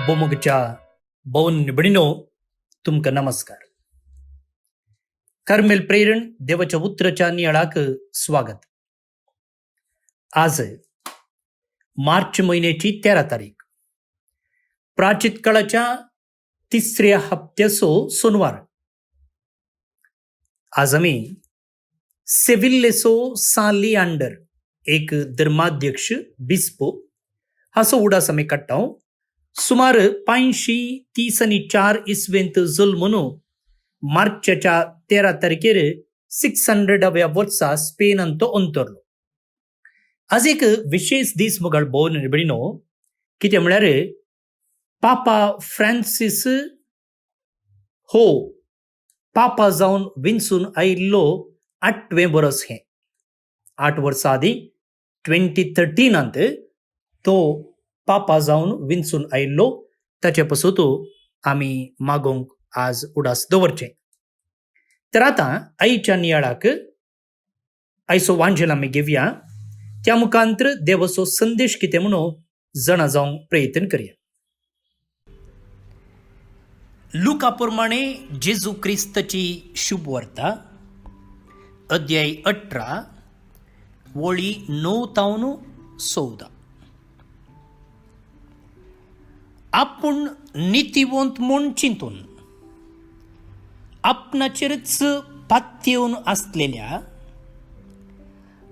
बोमुगच्या बौन निबडिनो तुमका नमस्कार. कर्मेल प्रेरण देवाच्या उतरच्या नियाळाक स्वागत. आज मार्च महिन्याची 13 तारीख, प्राचित काळाच्या तिसऱ्या हप्त्याचो सोनवार. आज आम्ही सेविल्लेसो सालियांडर एक धर्माध्यक्ष बिस्पो हासो उडास आम्ही काडटाव. सुमार 534 इसवेंत जल्मनो मार्चच्या 13 तारखेर 600व्या वर्सा स्पेनान तो अंतरलो. आज एक विशेष दीस मुगाळ भोवन निबडिनो, कितें म्हळ्यार पापा फ्रांसीस हो पापा जावन विंचून आयिल्लो 8वें वर्स. हें 8 वर्सां आदी 2013 तो पापा जावन विंचून आयिल्लो. ताचे पासून आमी मागोंक आज उडास दवरचें. तर आतां आयच्या नियाळाक आयचो वांजेल आमी घेवया. त्या मुखांतर देवाचो संदेश कितें म्हणून जाणा जावंक प्रयत्न करया. लुका प्रमाणे जेजू क्रिस्ताची शुभ वार्ता, अध्याय 18 वळी 9 तावन 14. आपूण नितीवंत म्हूण चिंतून आपणाचेरच पातयेवन आसलेल्या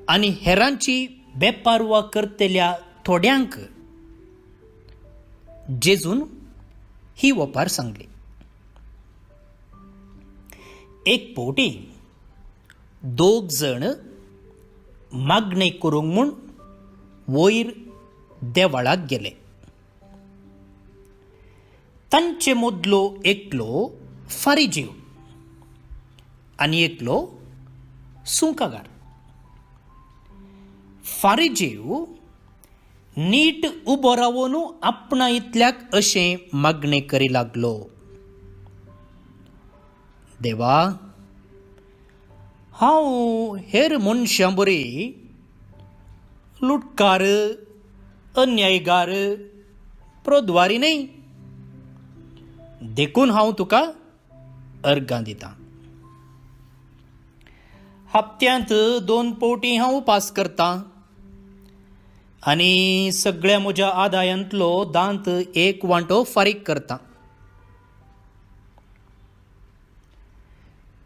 आनी हेरांची बेपारवा करतल्या थोड्यांक जेजून ही वपार सांगली. एक फावटी 2 जण मागणे करूंक म्हूण वयर देवाळाक गेले. तांचे मदलो एकलो फारिजीव आनी एकलो सुंकागार. फारिजीव नीट उबो रावन आपणा इतल्याक अशें मागणें करी लागलो, देवा, हांव हेर मनशां बरी लुटकार, अन्यायगार, प्रद्वारी न्हय. देखून हांव तुका अर्गां दितां. हप्त्यांत 2 फावटी हांव उपास करतां आनी सगळ्या म्हज्या आदायांतलो 1 वांटो फारीक करतां.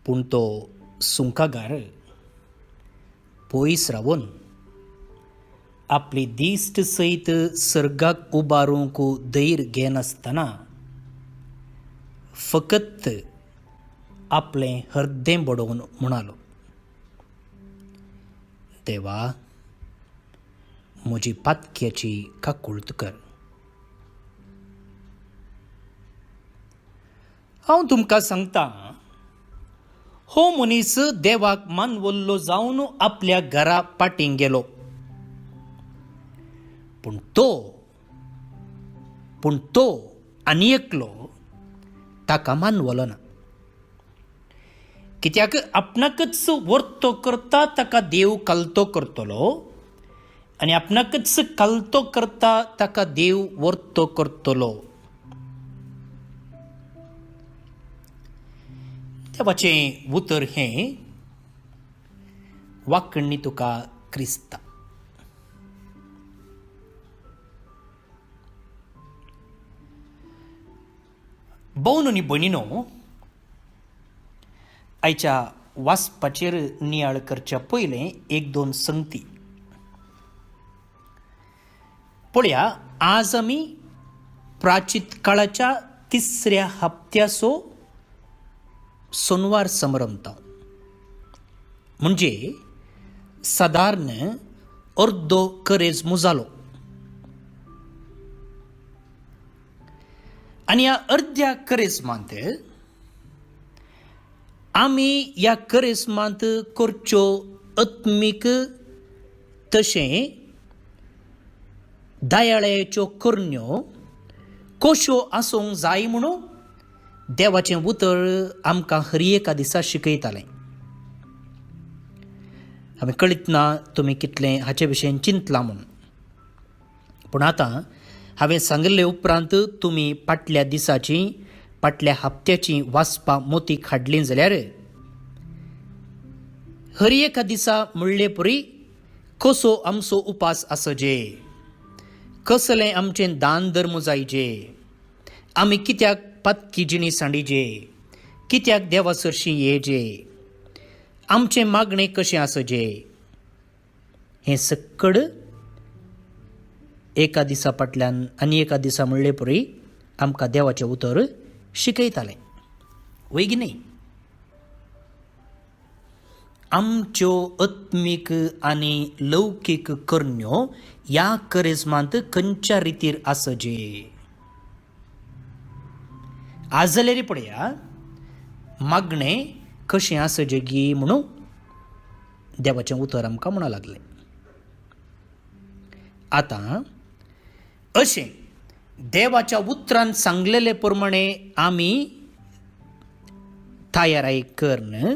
पूण तो सुंकागार पयस रावन आपली दिश्ट सयत सर्गाक उबारूंक धैर्य घेनासतना फकत आपलें हृदय बडोवन म्हणालो, देवा, म्हजी पातक्याची काकुळट कर. हांव तुमकां सांगतां, हो मनीस देवाक मानवल्लो जावन आपल्या घरा पाटींग गेलो. पूण तो आनी एकलो ताका मानवलो ना. कित्याक आपणाकच वर्तो करता ताका देव कालतो करतलो आनी आपणाकच कालतो करता ताका देव वर्तो करतलो. देवाचें उतर हें, वाकण्णी तुका क्रिस्ता. भोवन आनी भयणीनो, आयच्या वाचपाचेर नियाळ करच्या पयलें 1-2 संगती पळया. आज आमी प्राचीत काळाच्या तिसऱ्या हप्त्याचो सोनवार समरमतां. म्हणजे सादारण अर्दो करेजमो जालो. आनी ह्या अर्द्या करेजमांत आमी ह्या करेजमांत करच्यो आत्मीक तशें दयाळ्याच्यो करण्यो कश्यो आसूंक जाय म्हणून देवाचें उतर आमकां हर एका दिसा शिकयतालें. आमी कळीत ना तुमी कितलें हाचे विशयी चिंतलां म्हणून. पूण आतां हांवें सांगिल्ले उपरांत तुमी फाटल्या दिसाची फाटल्या हप्त्याची वाचपां मोतीक हाडलीं जाल्यार हर एका दिसा म्हणले परी कसो आमचो उपास आसचे, कसलें आमचें दान धर्म जायचे, आमी कित्याक पातकी जिणी सांडिजे, कित्याक देवा सरशी येजे, आमचें मागणें कशें आसचे, हें सक्कड एका दिसा फाटल्यान आनी एका दिसा म्हणले परी आमकां देवाचें उतर शिकयतालें. वय की न्ही? आमच्यो आत्मीक आनी लौकीक करण्यो ह्या करिज्मांत खंयच्या रितीर आसचे. आज जाल्यार पळया मागणें कशें आसचें गी म्हणून देवाचें उतर आमकां म्हणूं लागलें. आतां अशें देवाच्या उतरान सांगलेले प्रमाणे आमी तयाराय करन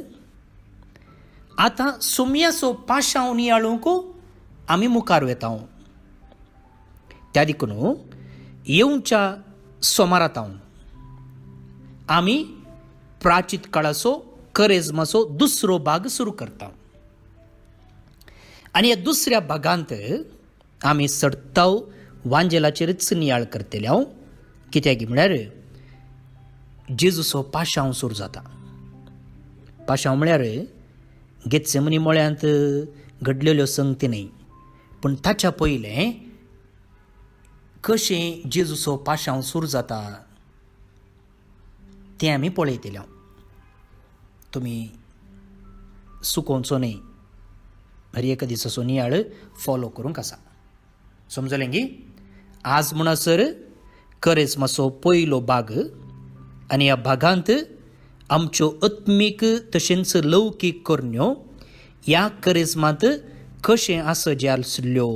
आतां सुमयाचो पाशांव नियाळूंक आमी मुखार वेता. त्या देखून येवच्या सोमारातां आमी प्राचीत काळाचो करेजमाचो दुसरो भाग सुरू करता. आनी ह्या दुसऱ्या भागांत आमी सडताव वांजेलाचेरच नियाळ करतले. हांव कित्याक म्हळ्यार जेजूचो पाशांव सुरू जाता. पाशांव म्हळ्यार गेत्सेमनी मोळ्यांत घडलेल्यो संगती न्ही, पूण ताच्या पयलें कशें जेजूचो पाशांव सुरू जाता तें आमी पळयतले. तुमी चुकोवचो न्ही, हर एका दिसाचो नियाळ फॉलो करूंक आसा. समजलें गी? आज म्हणसर करेस्माचो पयलो भाग आनी ह्या भागांत आमच्यो आत्मीक तशेंच लौकीक करण्यो ह्या करेस्मांत कशें आसचे आसल्यो,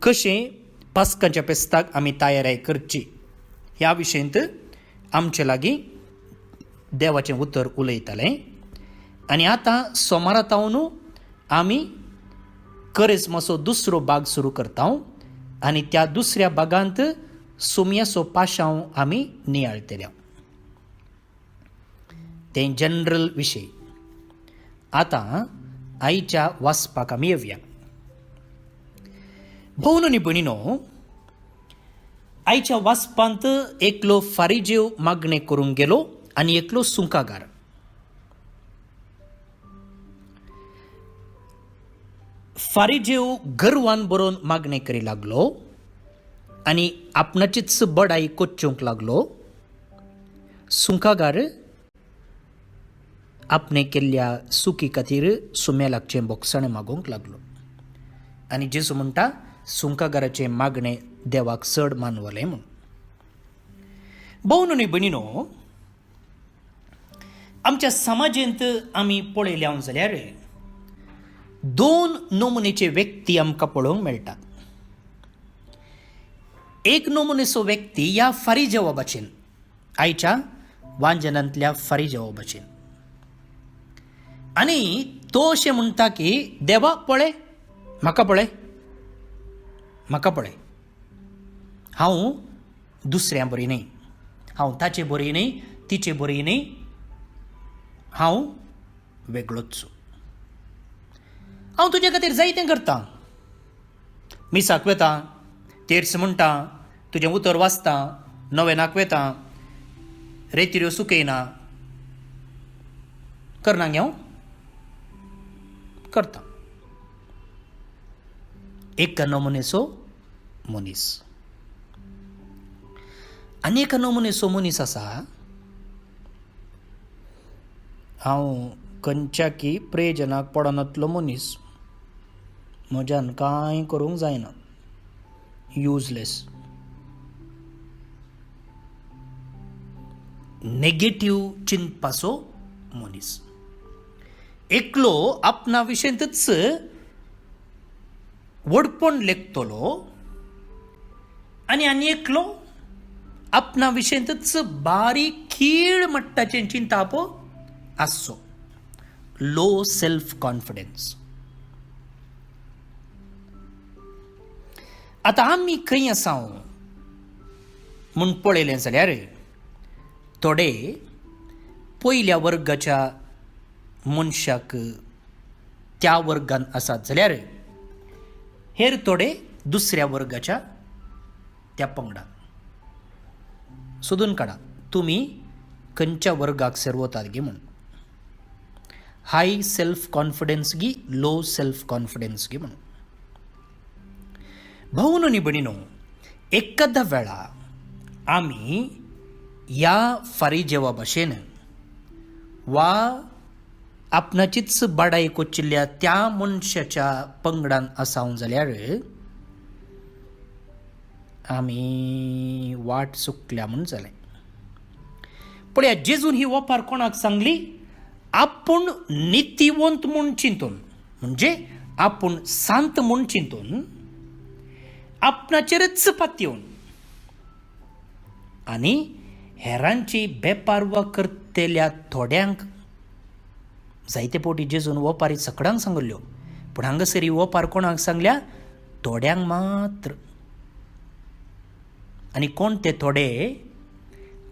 कशें पास्काच्या पेस्ताक आमी तयाराय करची ह्या विशयंत आमचे लागीं देवाचें उतर उलयतालें. आनी आतां सोमारातावन आमी करेस्माचो दुसरो भाग सुरू करता आनी त्या दुसऱ्या भागांत सुमयाचो पाशांव आमी नियाळतले. तें जनरल विशय. आतां आयच्या वाचपाक आमी येवया. भोवन आनी भयणीनो, आयच्या वाचपांत एकलो फारिजेव मागणें करूंक गेलो आनी एकलो सुंकागार. फारिजेव गर्वान बरोवन मागणें करी लागलो आनी आपणाचीच बडाई कोच्चूंक लागलो. सुंकागार आपणे केल्ल्या चुकी खातीर सुमेलाकचें बोगसाणें मागूंक लागलो. आनी जेजू म्हणटा सुंकागाराचें मागणें देवाक चड मानवलें म्हूण. भोवन आनी भयणीनो, आमच्या समाजेंत आमी पळयल्या जाल्यार दोन नमुनेचे व्यक्ती आमकां पळोवंक मेळटात. एक नमुनेचो व्यक्ती ह्या फारिजेवा भाशेन, आयच्या वांजनांतल्या फारिजेवा भाशेन. आनी तो अशें म्हणटा की देवा पळय, म्हाका पळय, म्हाका पळय, हांव दुसऱ्यां बरी न्ही, हांव ताचे बरी न्ही, तिचे बरी न्ही, हांव वेगळोच. हांव तुजे खातीर जायतें करतां, मिसाक वेता, तेर्स म्हणटा, तुजें उतर वाचता, नवेनाक वेता, रेतिऱ्यो सुकयना, करना गे हांव करता. एका नमुनेचो मनीस. आनी एका नमुनेचो मनीस आसा, हांव खंयच्याकी प्रयोजनाक पडनातलो मनीस, म्हज्यान कांय करूंक जायना, युजलेस. नेगेटिव्ह चिंतपाचो मनीस. एकलो आपणा विशयंतच वडपण लेखतलो आनी एकलो आपणा विशयंतच बारीक खीळ मट्टाचें चिंतापो आसचो. Low self confidence. आतां आमी खंय आसां म्हूण पळयलें जाल्यार थोडे पयल्या वर्गाच्या मनशाक त्या वर्गान आसात जाल्यार हेर थोडे दुसऱ्या वर्गाच्या त्या पंगडान. सोदून काडा तुमी खंयच्या वर्गाक सर्वतात गे म्हूण. हाय सेल्फ कॉन्फिडन्स गी लो सेल्फ कॉन्फिडन्स गी म्हणून. भाऊनो आनी भयणीनो, एखाद्या वेळा आमी ह्या फारीजेवा भाशेन वा आपणाचीच बाडाय कोचिल्ल्या त्या मनशाच्या पंगडान आसाव जाल्यार आमी वाट चुकल्या म्हूण जालें. पळया, जेजून ही ओपार कोणाक सांगली? आपूण नितीवंत म्हूण चिंतून, म्हणजे आपूण सांत म्हूण चिंतून आपणाचेरच पातयेवन आनी हेरांची बेपारवा करतेल्या थोड्यांक जायते फावटी जेजून ओपारी सगळ्यांक सांगल्यो, पूण हांगासर ही ओपार कोणाक सांगल्या? थोड्यांक मात्र. आनी कोण ते थोडे?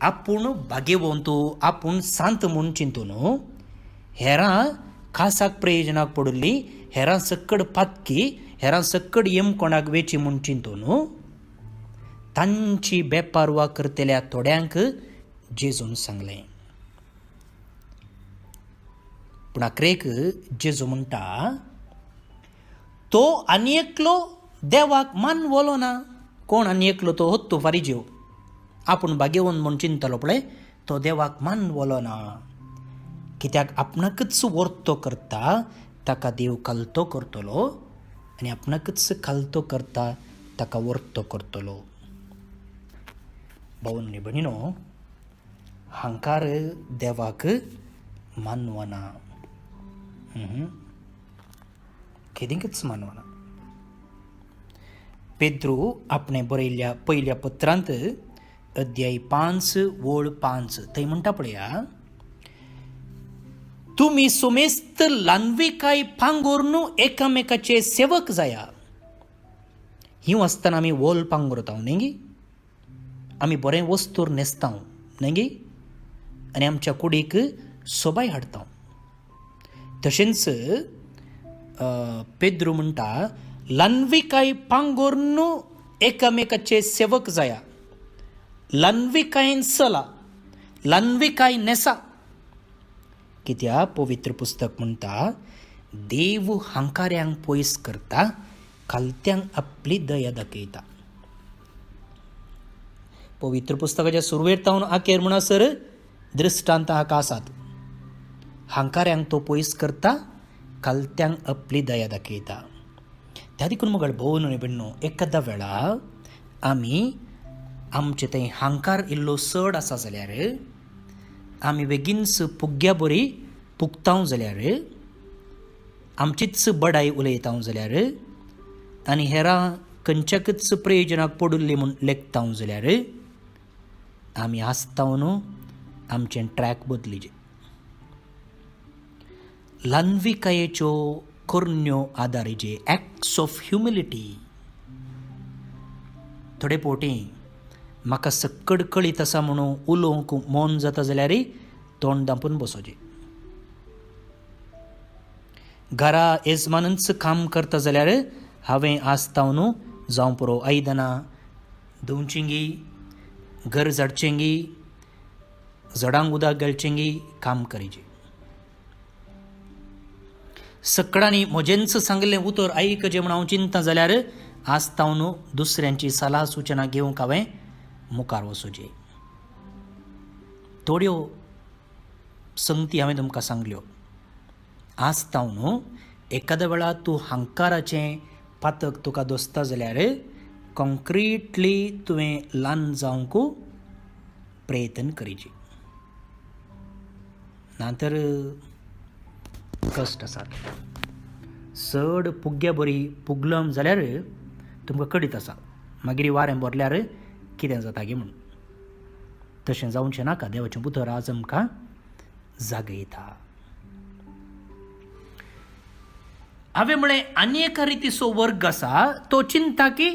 आपूण भाग्यवंतू, आपूण सांत म्हूण चिंतून हेरां खासाक प्रयोजनाक पडुल्ली, हेरां सकड पातकी, हेरां सकड कोणाक वेची म्हूण चिंतून तांची बेपारवा करतेल्या थोड्यांक जेजून सांगलें. पूण आखरेक जेजू म्हणटा तो आनी एकलो देवाक मानवलो ना. कोण आनी एकलो? तो होत्तो फारीजेव. आपूण भाग्यवंत म्हूण चिंतलो पळय, तो देवाक मानवलो ना. कित्याक आपणाकच वर्तो करता ताका देव खालतो करतलो, आनी आपणाकच खालतो करता ताका वर्तो करतलो. भाऊन आनी भयणीनो, हांकार देवाक मानवना. केदींकच मानवना. पेद्रू आपणे बरयल्ल्या पयल्या पत्रांत अध्याय 5:5 थंय म्हणटा पळया, तुमी सोमेस्त ल्हानविकाय पांगोरन एकामेकाचे सेवक जाया. हिंव आसतना आमी वोल पांगोरताव न्ही गे, आमी बरें वस्तूर न्हेसताव न्ही गे, आनी आमच्या कुडीक सोबाय हाडटाव. तशेंच पेद्रू म्हणटा ल्हानविकाय पांगोरन एकामेकाचे सेवक जाया. ल्हानविकायेन चला, ल्हानविकाय नेसा. कित्याक पवित्र पुस्तक म्हणटा देव हांकाऱ्यांक पयस करता, खालत्यांक आपली दया दाखयता. पवित्र पुस्तकाच्या सुरवेर तावन आखेर म्हणसर दृश्टांत हाका आसात. हांकाऱ्यांक तो पयस करता, खालत्यांक आपली दया दाखयता. त्या देखून मग भोवन आनी भयणीनो, एखाद्या वेळा आमी आमचे थंय हांकार इल्लो चड आसा जाल्यार आमी बेगीनच पुग्या बरी पुगताव जाल्यार, आमचीच बडाय उलयताव जाल्यार, आनी हेरां खंयच्याकच प्रयोजनाक पडुल्ली म्हूण लेखताव जाल्यार आमी आसताव न्हू आमचें ट्रॅक बदलिचें. ल्हानविकायेच्यो कर्ण्यो आदारिचे, एक्ट्स ऑफ ह्युमिलिटी. थोडे फावटी म्हाका सक्कड कळीत आसा म्हणून उलोवंक मोन जाता जाल्यार तोंड धांपून बसोचें. घरा येजमानच काम करता जाल्यार हांवें आसताव न्हू जावं पुरो आयदनां धुवचीं गी, घर झाडचें गी, झाडांक उदक घालचें गी, काम करीचें. सकडांनी म्हजेंच सांगलें उतर आयकचें म्हूण हांव चिंता जाल्यार आसताव न्हू दुसऱ्यांची सलाह सुचना घेवंक हांवें मुखार वचोचें. थोड्यो संगती हांवें तुमकां सांगल्यो. आसताव न्हू एखाद्या वेळा तूं हांकाराचें पातक तुका दोसता जाल्यार कॉन्क्रिटली तुवें ल्हान जावंक प्रयत्न करीचे, नातर कश्ट आसात. चड पुग्या बरी पुगलम जाल्यार तुमकां कळीत आसा मागीर वारें भरल्यार कितें जाता गे म्हूण. तशें जावचें नाका. देवाचें पुतर आज आमकां जागयता. हांवें म्हळें आनी एका रितीचो वर्ग आसा, तो चिंता की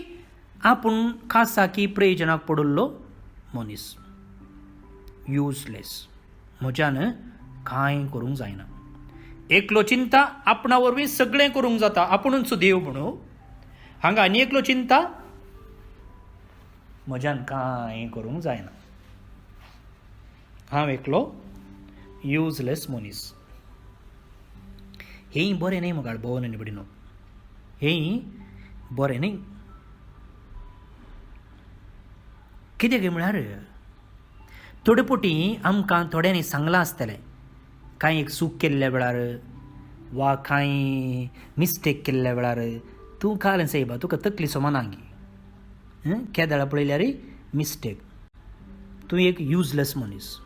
आपूण खासा की प्रयोजनाक पडुल्लो मनीस, युजलेस, म्हज्यान कांय करूंक जायना. एकलो चिंता आपणा वरवीं सगळें करूंक जाता, आपुणूच देव म्हणू. हांगा आनी एकलो चिंता म्हज्यान कांय करूंक जायना. हांव एकलो युजलेस मनीस. हेंय बरें न्ही मुगाळ भोवन आनी बडिनो, हेंय बरें न्ही. कितें गे म्हळ्यार थोडे पोटी आमकां थोड्यांनी सांगलां आसतलें, कांय एक चूक केल्ल्या वेळार वा कांय मिस्टेक केल्ल्या वेळार तूं काल सायबा तुका तकली सोमानांगी, केदाळा पळयल्यार मिस्टेक, तूं एक युजलेस मनीस.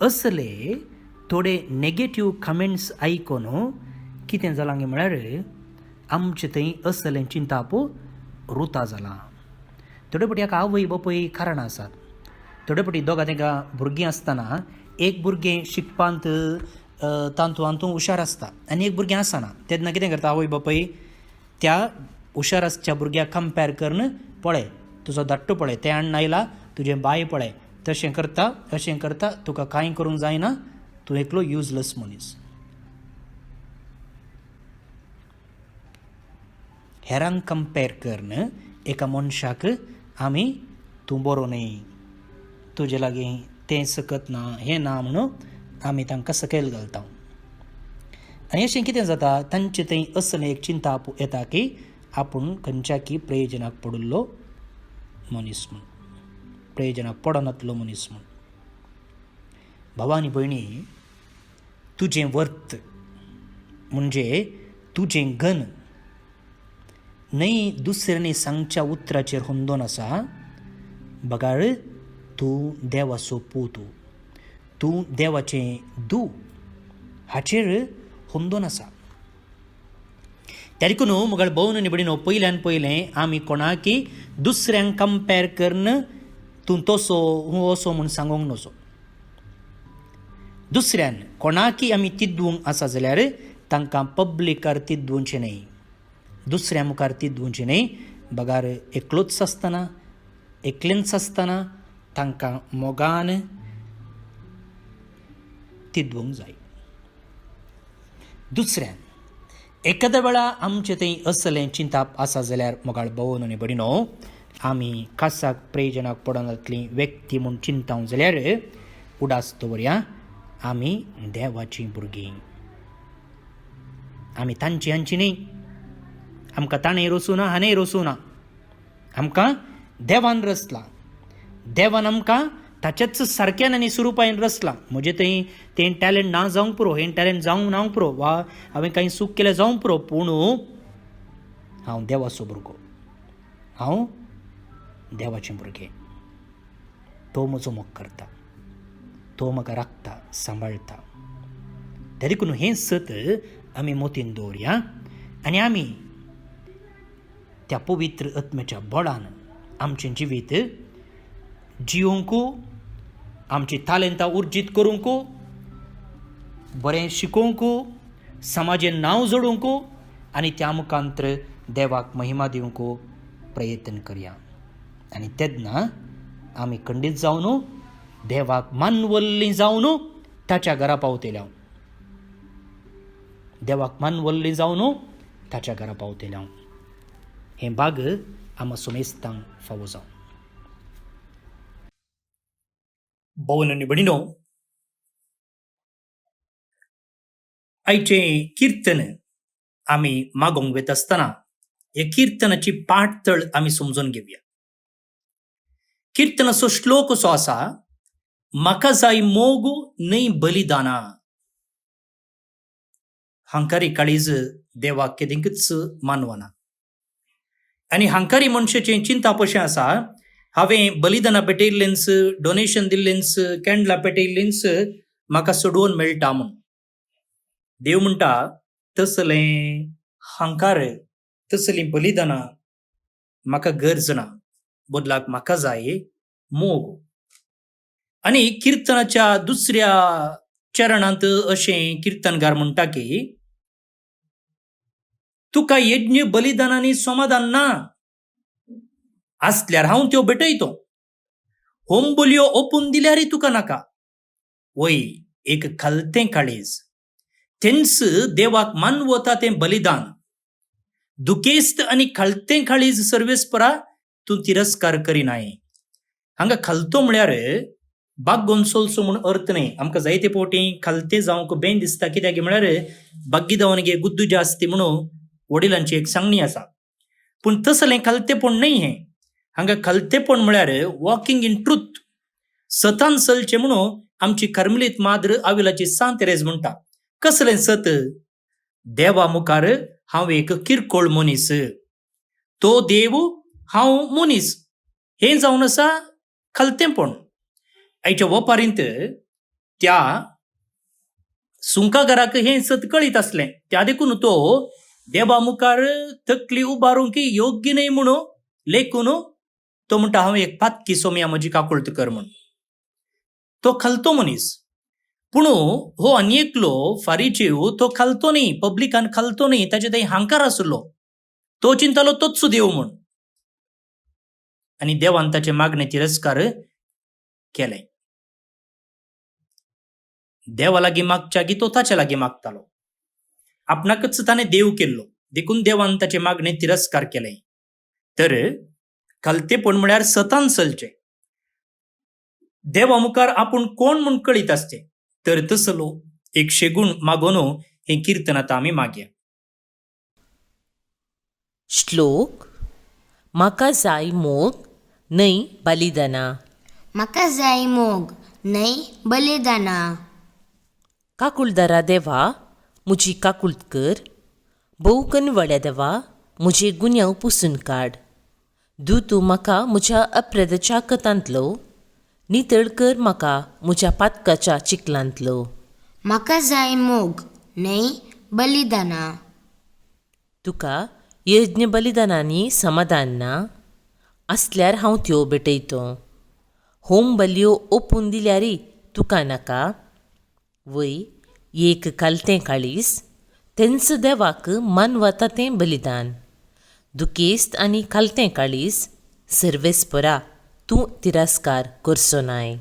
असले थोडे नेगेटीव कमेंट्स आयकून कितें जालां गे म्हळ्यार आमचे थंय असलें चिंतापू रुता जालां. थोडे फावटी हाका आवय बापूय कारणां आसात. थोडे फावटी दोगां तेंकां भुरगीं आसतना एक भुरगें शिकपांत तांतू हुशार आसता आनी एक भुरगें आसना. तेन्ना कितें करता आवय बापूय, त्या हुशार आसच्या भुरग्याक कंपेर करून पळय तुजो धाकटो पळय, तें आण आयला, तुजें बाय पळय, तशें करता अशें करता, तुका कांय करूंक जायना, तूं एकलो युजलेस मनीस. हेरांक कंपेर करून एका मनशाक आमी तूं बरो न्ही, तुजे लागीं तें सकत ना, हें ना म्हणून आमी तांकां सकयल घालता. आनी अशें कितें जाता, तांचे थंय असलें एक चिंता येता की आपूण खंयच्याकी प्रयोजनाक पडुल्लो मनीस म्हूण, प्रयोजनाक पडनातलो मनीस म्हूण. भावा आनी भयणी, तुजें वर्थ म्हणजे तुजें गन न्हय दुसऱ्यांनी सांगच्या उतराचेर हुंदोन आसा. बगाळ, तूं देवाचो पूत, तूं देवाचें दू हाचेर हुंदोन आसा. त्या देखून मुगाळ भोवन आनी बडिनो, पयल्यान पयलें आमी कोणाकी दुसऱ्यांक कंपेर करून तूं तसो हूं असो म्हूण सांगूंक नजो. दुसऱ्यान कोणाकी आमी तिदवूंक आसा जाल्यार तांकां पब्लिकार तिदवूंचें न्हय, दुसऱ्या मुखार तिदवूंचें न्हय. बगार एकलोच आसतना, एकलेंच आसतना तांकां मोगान तिदवूंक जाय. दुसऱ्यान एखाद्या वेळा आमचे थंय असलें चिंताप आसा जाल्यार मोगाळ भोवन आनी बडिनो, आमी खासाक प्रयोजनाक पडनातली व्यक्ती म्हूण चिंताव जाल्यार उडास दवरया, आमी देवाचीं भुरगीं. आमी तांची हांची न्ही. आमकां ताणें रोसूं ना, हाणें रोसूं ना. आमकां देवान रचलां. देवान आमकां ताच्याच सारक्यान आनी स्वरुपान रचलां. म्हजें थंय तें टॅलंट ना जावंक पुरो, हें टॅलंट जावंक ना पुरो, वा हांवें कांय चूक केलें जावंक पुरो, पूण हांव देवाचो भुरगो, हांव देवाचें भुरगें. तो म्हजो मोग करता, तो म्हाका राखता, सांबाळटा. त्या देखून हें सत आमी मोतीन दवरया आनी आमी त्या पवित्र आत्म्याच्या बळान आमचें जिवीत जिवंक, आमची तालंतां उर्जीत करूंक, बरें शिकोवंक, समाजेन नांव जोडूंक आनी त्या मुखांत्र देवाक महिमा दिवंक प्रयत्न करया. आनी तेन्ना आमी खंडीत जावन देवाक मानवल्लीं जावन ताच्या घरा पावतल्या. देवाक मानवल्लीं जावन ताच्या घरा पावतल्या. हें भाग आमा सुमेस्तांक फावो जावं. भोवन आनी बडिनो, आयचें किर्तन आमी मागोंक वेता आसतना हे किर्तनाची पाठतळ आमी समजून घेवया. किर्तनाचो श्लोक असो आसा, म्हाका जाय मोग न्हय बलिदाना. हंकारी काळीज देवाक केदिंकच मानवना. आनी हंकारी मनशाचें चिंताप अशें आसा, हांवें बलिदानां पेटयल्लेंच, डोनेशन दिल्लेंच, कॅन्डलां पेटयल्लींच म्हाका सोडवून मेळटा म्हूण. देव म्हणटा, तसलें हंकार, तसलीं बलिदानां म्हाका गरज ना. बदलाक म्हाका जाय मोग. आनी किर्तनाच्या दुसऱ्या चरणांत अशें किर्तनकार म्हणटा की, तुका यज्ञ बलिदानांनी समाधान ना, आसल्यार हांव त्यो भेटयतो. होम बोलयो ओपून दिल्यारय तुका नाका. वय एक खलतें काळीज. थेन्स देवाक मानवता तें बलिदान. दुखेस्त आनी खलतें काळीज सर्वेस्परा तूं तिरस्कार करिनाय. हांगा खलतो म्हळ्यार बाग्गोनसोलसो म्हूण अर्थ न्हय. आमकां जायते फावटी खलतें जावंक बेन दिसता. कित्याक म्हळ्यार बाग्गी दावनगे गुद्दू जास्ती म्हणून वडिलांची एक सांगणी आसा. पूण तसलें खलतेपण न्हय हें. हांगा खलतेपण म्हळ्यार वॉकिंग इन ट्रूथ. सतान चलचें म्हणून आमची कर्मलीत माद्र आविलाची सांत तेरेज म्हणटा. कसलें सत? देवा मुखार हांव एक किरकोळ मनीस, तो देव हांव मनीस, हें जावन आसा खलतेपण. आयच्या वपारींत त्या सुंकागाराक हें सत कळीत आसलें. त्या देखून तो देवा मुखार तकली उबारूंक योग्य न्हय म्हणून लेखून तो म्हणटा हांव एक पातकी सोम्या म्हजी काकुळट कर म्हूण. तो खलतो मनीस. पूण हो आनी एकलो फारिजीव तो खलतो न्ही, पब्लिकान खलतो न्ही, ताचे थंय हांकार आसलो. तो चिंतलो तोच देव म्हूण. आनी देवान ताचे मागणे तिरस्कार केले. देवा लागीं मागच्या की तो ताचे लागीं मागतालो. आपणाकच ताणें देव केल्लो, देखून देवान ताचे मागणे तिरस्कार केले. तर खलतेपण म्हळ्यार सतान चलचें. देवा मुखार आपूण कोण म्हूण कळीत आसचें. तर तसलो एक शेगूण मागोन हें किर्तन आतां आमी मागया. श्लोक. म्हाका जाय मोग न्हय बलिदाना. म्हाका जाय मोग न्हय बलिदाना. काकुळदारा देवा म्हजी काकुळट कर. भोव कनवड्या देवा म्हजे गुन्यांव पुसून काड. तूं म्हाका म्हज्या अप्रेदाच्या कतांतलो. नितळ कर म्हाका म्हज्या पातकाच्या चिखलांतलो. म्हाका जाय मोग न्हय बलिदाना. तुका यज्ञ बलिदानांनी समाधान ना, आसल्यार हांव त्यो भेटयतो. होम बलयो ओपून दिल्यारय तुका नाका. वय एक खलतें काळीज. तेंच देवाक मानवता तें बलिदान. दुखेस्त आनी खलतें काळीज सर्वेस्परा तूं तिरस्कार करचो नाय.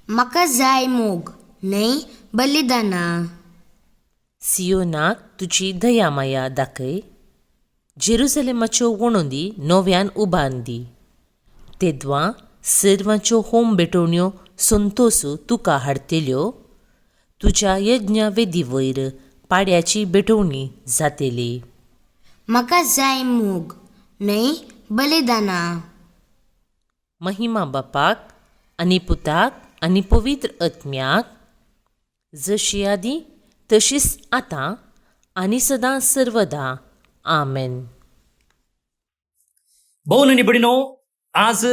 म्हाका जाय मोग न्हय बलिदाना. सियोनाक तुजी दया माया दाखय. जेरुसलेमाच्यो वणोंदी नव्यान उबारून दी. तेदवां सर्वांच्यो होम भेटोवण्यो संतोश तुका हाडटल्यो. तुज्या यज्ञा वेदी वयर पाड्याची भेटोवणी जातली. म्हाका जाय मोग न्हय बलिदाना. महिमा बापाक आनी पुताक आनी पवित्र आत्म्याक, जशी आदी तशीच आतां आनी सदां सर्वदा. आमेन. भोव न्ही बडिनो, आज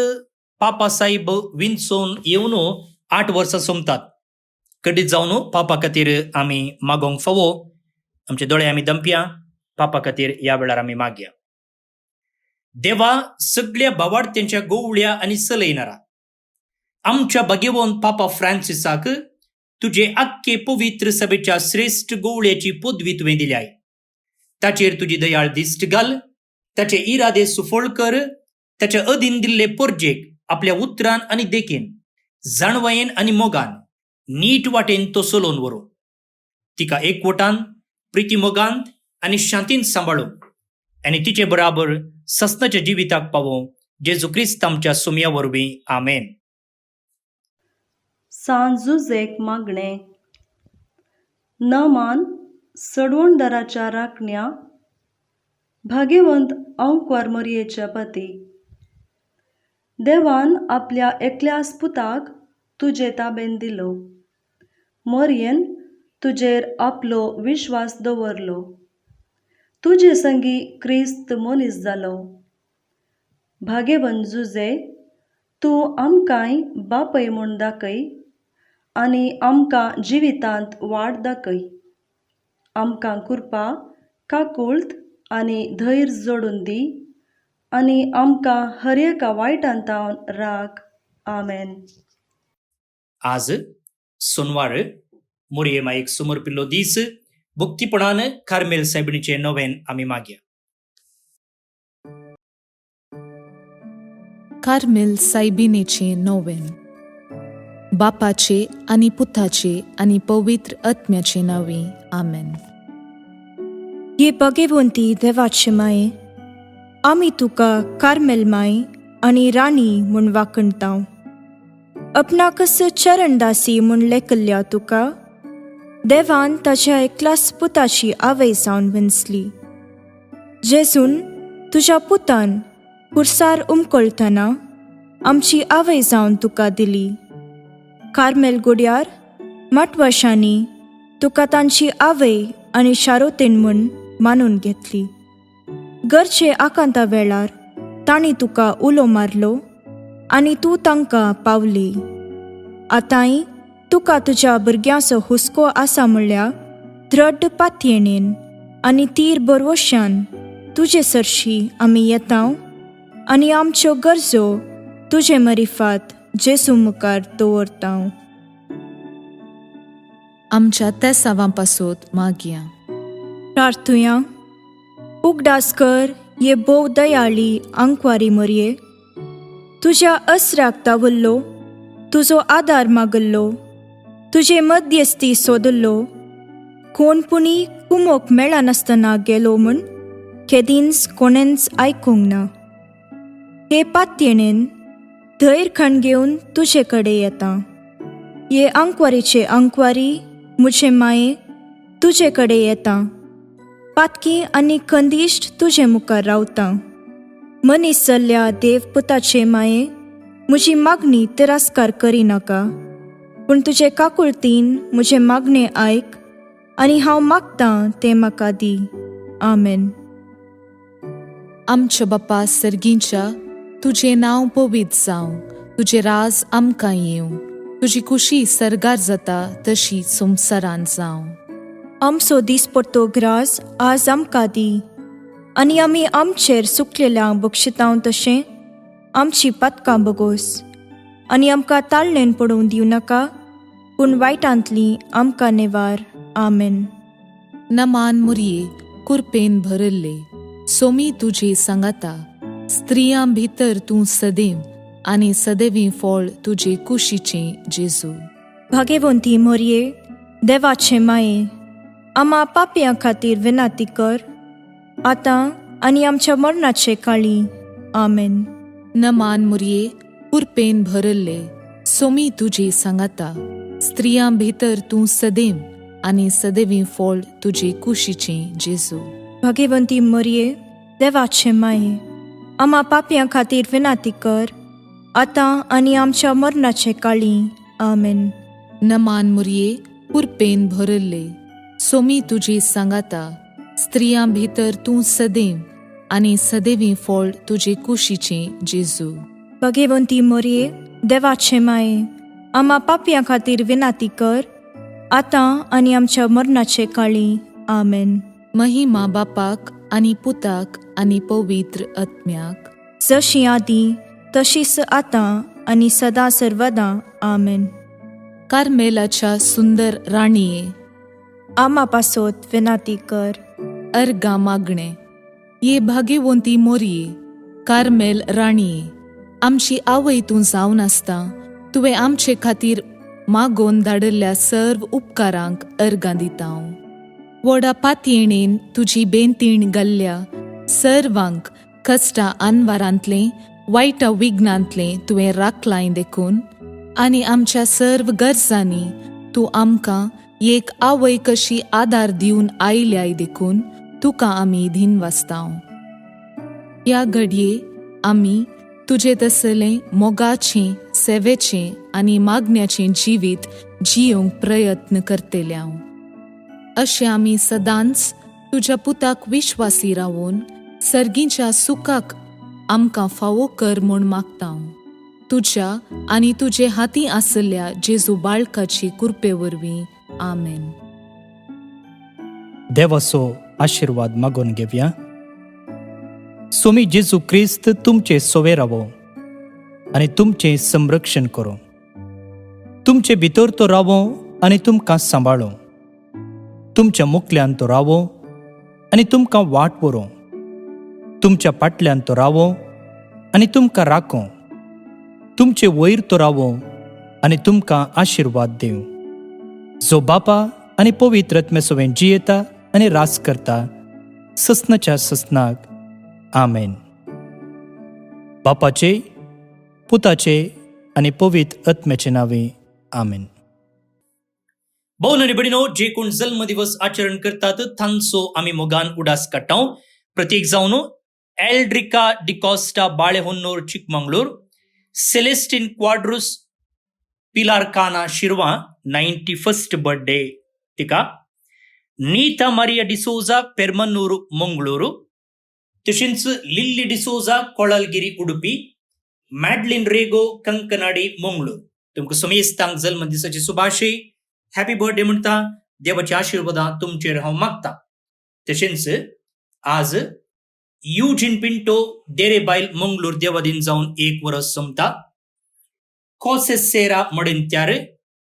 पापा साहेब विंचून येवन 8 वर्सां सोंपतात. कधीच जावन पापा खातीर आमी मागोंक फावो. आमचे दोळे आमी दंपया. पापा खातीर ह्या वेळार आमी मागया. देवा सगळ्या भावार्थ्यांच्या गोवळ्या आनी सलयणारा, आमच्या भाग्यवान पापा फ्रांसिसाक तुजे आख्खे पवित्र सभेच्या श्रेष्ठ गोवळ्याची पदवी तुवें दिल्याय. ताचेर तुजी दयाळ दिश्ट घाल. ताचे इरादे सुफळ कर. ताच्या अधीन दिल्ले पोरजेक आपल्या उतरान आनी देखीन, जाणवायेन आनी मोगान नीट वाटेन तो चलोवन व्हरो. तिका एकवटान, प्रिती मोगांत आनी शांतीन सांबाळूं आनी तिचे बराबर सस्ताच्या जिविताक पावों. जेजू क्रिस्त आमच्या सुमया वरवीं. आमेन. सांजुजेक मागणे. नमान सडवणदाराच्या राखण्या, भाग्यवंत अंकवार मरियेच्या पती. देवान आपल्या एकल्याच पुताक तुजे ताबेन दिलो. मरियेन तुजेर आपलो विश्वास दवरलो. तुजे संगी क्रिस्त मनीस जालो. भाग्यवंत जुजे, तूं आमकांय बापय म्हूण दाखय आनी आमकां जिवितांत वाट दाखय. आमकां कृपा, काकुळट आनी धैर्य जोडून दी आनी आमकां हर एका वायटांतावन राख. आमेन. आज सोनवार मोरये मायेक समर्पिल्लो दीस. भक्तीपणान कार्मेल सायबिणीचें नोवेन आमी मागया. कार्मेल सायबिनेचे नोवेन. बापाचे आनी पुताचे आनी पवित्र आत्म्याचे नांवे आमेन. ये भगवंती देवाचे माये, आमी तुका कार्मेल माय आनी राणी म्हूण वाखणटाव. आपणाकच चरणदासी म्हूण लेखल्या तुका देवान ताच्या एकल्याच पुताची आवय जावन विंचली. जेजून तुज्या पुतान खुर्सार उमकळतना आमची आवय जावन तुका दिली. कार्मेल गुड्यार मठवर्षांनी तुका तांची आवय आनी शारोतेन म्हूण मानून घेतली. गरजे आकांता वेळार तांणी तुका उलो मारलो आनी तूं तांकां पावली. आतांय तुका तुज्या भुरग्यांचो हुस्को आसा म्हणल्यार दृढ पातयेणेन आनी तीर बरवश्यान तुजे सरशी आमी येतांव आनी आमच्यो गरजो तुजे मरिफात जेजू मुखार दवरतांव. आमच्या त्या सावांपासून मागया. प्रार्थुया. उगडास कर ये बोव दयाळी आंकवारी मरये. तुज्या अस्राक तावल्लो, तुजो आदार मागल्लो, तुजे मध्यस्थी सोदल्लो, कोणपुणी कुमोक मेळनासतना गेलो म्हूण केदींच कोणेंच आयकूंक ना. हे पातयेणेन धैर्य घेवन तुजे कडेन येता. ये आंकवारीचे आंकवारी मुझे माये तुजे कडेन येता. पातकी आनी खंदिश्ट तुजे मुखार रावता. मनीस जाल्ल्या देव पुताचे माये, म्हजी मागणी तिरस्कार करिनाका, पूण तुजे काकुळतीन म्हजे मागणे आयक आनी हांव मागतां तें म्हाका दी. आमेन. आमच्या बापा सर्गींच्या, तुझे नांव पवित्र जावं, तुझे राज आमकां येवं, तुजी कुशी सरगार जाता तशी संवसारांत जावं. आमचो दिसपट्टो ग्रास आज आमकां दी आनी आमी आमचेर सुकलेल्यांक बक्षितांव तशें आमची पातकां बगोस. आनी आमकां ताळणेन पडूंक दिवं नाका, पूण वायटांतली आमकां नेवार. आमेन. नमान मुरये कुरपेन भरल्ले, सोमी तुजे सांगाता. स्त्रियां भितर तूं सदैव आनी सदैवी फळ तुजे कुशीचे जेजू. भाग्यवंती मोरये देवाचे माये, आमा पापयां खातीर विनाती कर, आतां आनी आमच्या मरणाचे काळी. आमेन. नमान मुरये कुरपेन भरल्ले, सोमी तुजे सांगाता. स्त्रियां भितर तूं सदैव आनी सदैवी फळ तुजे कुशीचे जेजू. भाग्यवंती मोरये देवाचे माये, आमा पापयां खातीर विनाती कर, आतां आनी आमच्या मरणाचे काळी. आमेन. नमान मुरये कुरपेन भरल्ले, सोमी तुजे सांगाता. स्त्रियां भितर तूं सदैव आनी सदैवी फळ तुजे कुशीचे जेजू. भाग्यवंती मोरये देवाचे माये, आमा पापयां खातीर विनाती कर, आतां आनी आमच्या मरणाचे काळी. आमेन. महिमा बापाक आनी पुताक आनी पवित्र आत्म्याक, जशी आदी तशीच आतां आनी सदां सर्वदां. आमेन. कार्मेलाच्या सुंदर राणीये, आमा पासोत विनाती कर. अर्गा मागणे. ये भाग्यवंती मोरये कार्मेल राणीये, आमची आवय तूं जावन आसता तुवें आमचे खातीर मागोवन धाडल्ल्या सर्व उपकारांक अर्गां दितां. व्हडा पातयेणेन तुजी बेंतीण घाल्ल्या सर्वांक कश्टां आनवारांतलें वायटा विघ्नांतलें तुवें राखलां देखून, आनी आमच्या सर्व गरजांनी तूं आमकां एक आवय कशी आदार दिवन आयल्याय देखून तुका आमी दिनवासतांव. ह्या घडये आमी तुजे तसलें मोगाचें, सेवेचें आनी मागण्याचें जिवीत जियोंक प्रयत्न करतल्यांव. अशें आमी सदांच तुज्या पुताक विश्वासी रावून सर्गीच्या सुखाक आमकां फावो कर म्हूण मागतांव. तुज्या आनी तुजे हाती आसल्या जेजू बाळकाची कृपे वरवीं. आमेन. देवाचो आशिर्वाद मागून घेवया. सोमी जेजू क्रिस्त तुमचे सोवे रावो आनी तुमचें संरक्षण करो. तुमचे भितर तो रावो आनी तुमकां सांबाळो. तुमच्या मुखल्यान तो रावो आनी तुमकां वाट व्हरो. तुमच्या फाटल्यान तो रावो आनी तुमकां राखो. तुमचे वयर तो रावो आनी तुमकां आशिर्वाद दिवं. जो बापा आनी पवित्र आत्मे सोबें जियेता आनी रास करता ससनाच्या ससनाक. आमेन. बापाचे, पुताचे आनी पवित्र आत्म्याचे नावे. आमेन. भोवन आनी भयणीनो, जे कोण जल्म दिवस आचरण करतात तांचो आमी मोगान उडास काडटां. प्रत्येक जावन एल्ड्रिका डिकॉस्टा बाळेहोन्नूर चिकमंगळूर, सेलेस्टिन क्वाड्रूस पिलारकाना शिरवा 91st बर्थडे तिका, नीता मारिया डिसोजा पेरमन्नूर मंगळूरू, तशेंच लिल्ली डिसोजा कोळालगिरी उडुपी, मॅडलिन रेगो कंकनाडी मंगळूर. तुमकां समेस्तांक जल्म दिसाची शुभाशय. हॅपी बर्थडे म्हणटा. देवाची आशिर्वादां तुमचेर हांव मागता. तशेंच आज युजिन पिंटो डेरेबायल मंगळूर देवादीन जावन 1 वर्स संपता. कोसेसेरा मडेंत्यार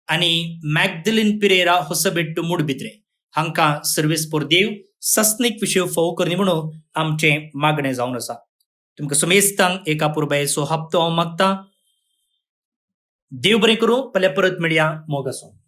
आनी मॅग्दलिन पिरेरा होसबेट्टू मुडबित्रे हांकां सर्वेस्पोर देव सस्नीक विशय फोव करनी म्हणून आमचें मागणें जावन आसा. तुमकां समेस्तांक एका पुरबायेचो हप्तो हांव मागता. देव बरें करूं. फाल्यां परत मेळया. मोग आसूं.